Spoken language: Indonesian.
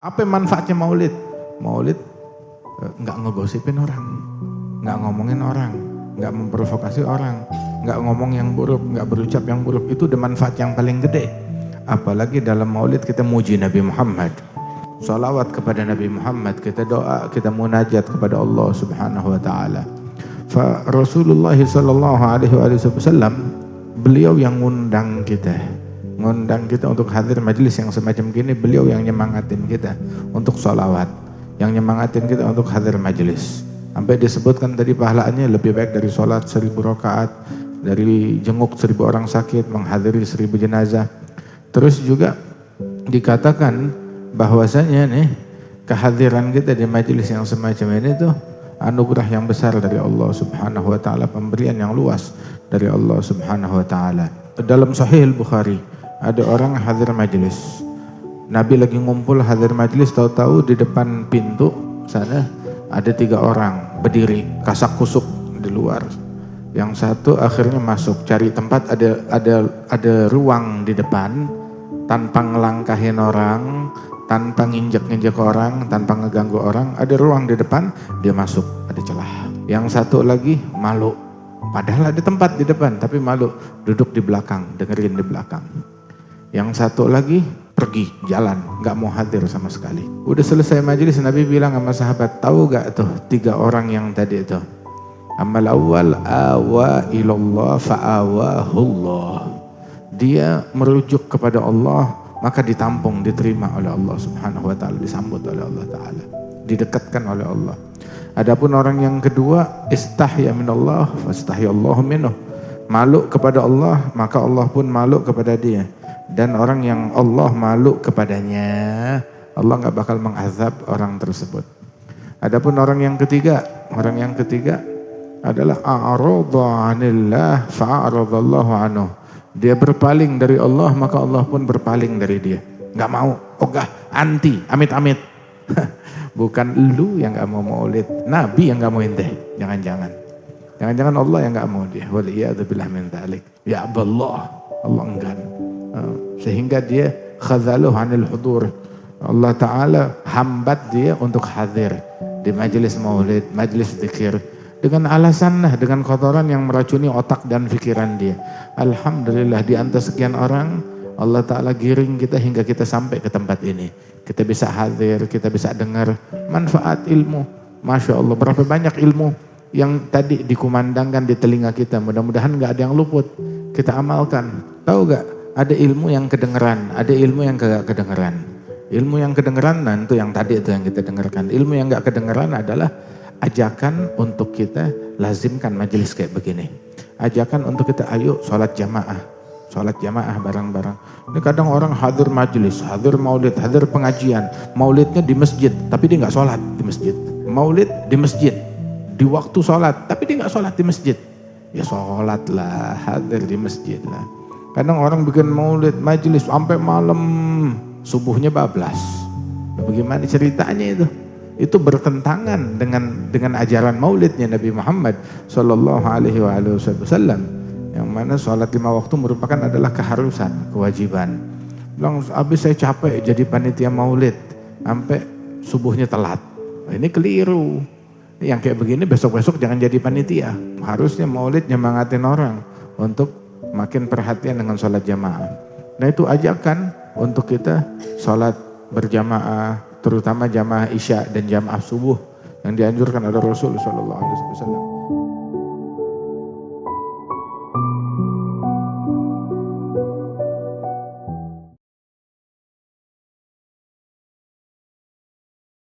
Apa manfaatnya maulid? Maulid nggak ngegosipin orang, nggak ngomongin orang, nggak memprovokasi orang, nggak ngomong yang buruk, nggak berucap yang buruk. Itu udah manfaat yang paling gede. Apalagi dalam maulid kita muji Nabi Muhammad, salawat kepada Nabi Muhammad, kita doa, kita munajat kepada Allah Subhanahu wa taala. Fa Rasulullah sallallahu alaihi wasallam, beliau yang ngundang kita untuk hadir majelis yang semacam gini. Beliau yang nyemangatin kita untuk sholawat, yang nyemangatin kita untuk hadir majelis. Sampai disebutkan tadi pahalanya lebih baik dari sholat 1000 rakaat, dari jenguk 1000 orang sakit, menghadiri 1000 jenazah. Terus juga dikatakan bahwasanya nih, kehadiran kita di majelis yang semacam ini tuh anugerah yang besar dari Allah Subhanahu wa taala, pemberian yang luas dari Allah Subhanahu wa taala. Dalam Sahih Al-Bukhari ada orang hadir majelis. Nabi lagi ngumpul hadir majelis, tahu-tahu di depan pintu sana ada 3 orang berdiri kasak kusuk di luar. Yang satu akhirnya masuk cari tempat, ada ruang di depan, tanpa ngelangkahin orang, tanpa nginjek-nginjek orang, tanpa ngeganggu orang, ada ruang di depan, dia masuk, ada celah. Yang satu lagi malu, padahal ada tempat di depan, tapi malu, duduk di belakang, dengerin di belakang. Yang satu lagi pergi, jalan, gak mau hadir sama sekali. Udah selesai majelis, Nabi bilang sama sahabat, tahu gak tuh 3 orang yang tadi itu? Amal awal awa ilallah fa'awahullah. Dia merujuk kepada Allah, maka ditampung, diterima oleh Allah Subhanahu wa taala, disambut oleh Allah taala, didekatkan oleh Allah. Adapun orang yang kedua, istahya minallah fastahyallahu minhu. Malu kepada Allah, maka Allah pun malu kepada dia. Dan orang yang Allah malu kepadanya, Allah gak bakal mengazab orang tersebut. Adapun orang yang ketiga adalah a'rada 'anillah fa'aradallahu anhu. Dia berpaling dari Allah, maka Allah pun berpaling dari dia. Gak mau, ogah, anti, amit-amit. Bukan lu yang gak mau maulid, Nabi yang gak mau ente. Jangan-jangan Allah yang gak mau dia. Waliyadzubillah min dzalik. Ya Allah, Allah enggan. Sehingga dia khazaluh 'anil hudur. Allah Ta'ala hambat dia untuk hadir di majelis maulid, majelis zikir, dengan alasan, dengan kotoran yang meracuni otak dan pikiran dia. Alhamdulillah, di antara sekian orang Allah Ta'ala giring kita hingga kita sampai ke tempat ini. Kita bisa hadir, kita bisa dengar manfaat ilmu. Masya Allah, berapa banyak ilmu yang tadi dikumandangkan di telinga kita. Mudah-mudahan gak ada yang luput, kita amalkan. Tahu gak, ada ilmu yang kedengeran, ada ilmu yang gak kedengeran. Ilmu yang kedengeran, nah itu yang tadi itu yang kita dengarkan. Ilmu yang gak kedengeran adalah ajakan untuk kita lazimkan majelis kayak begini. Ajakan untuk kita ayo sholat jamaah bareng-bareng. Ini kadang orang hadir majelis, hadir maulid, hadir pengajian. Maulidnya di masjid, tapi dia gak sholat di masjid. Maulid di masjid, di waktu sholat, tapi dia gak sholat di masjid. Ya sholat lah, hadir di masjid lah. Kadang orang bikin maulid, majelis sampai malam, subuhnya bablas. Bagaimana ceritanya itu? Itu bertentangan dengan ajaran maulidnya Nabi Muhammad sallallahu alaihi wasallam, yang mana sholat 5 waktu merupakan adalah keharusan, kewajiban. Bilang, habis saya capek jadi panitia maulid sampai subuhnya telat. Ini keliru. Yang kayak begini besok-besok jangan jadi panitia. Harusnya maulid nyemangatin orang untuk makin perhatian dengan sholat jamaah. Nah itu ajakan untuk kita sholat berjamaah, terutama jamaah isya dan jamaah subuh yang dianjurkan oleh Rasul sallallahu alaihi wasallam.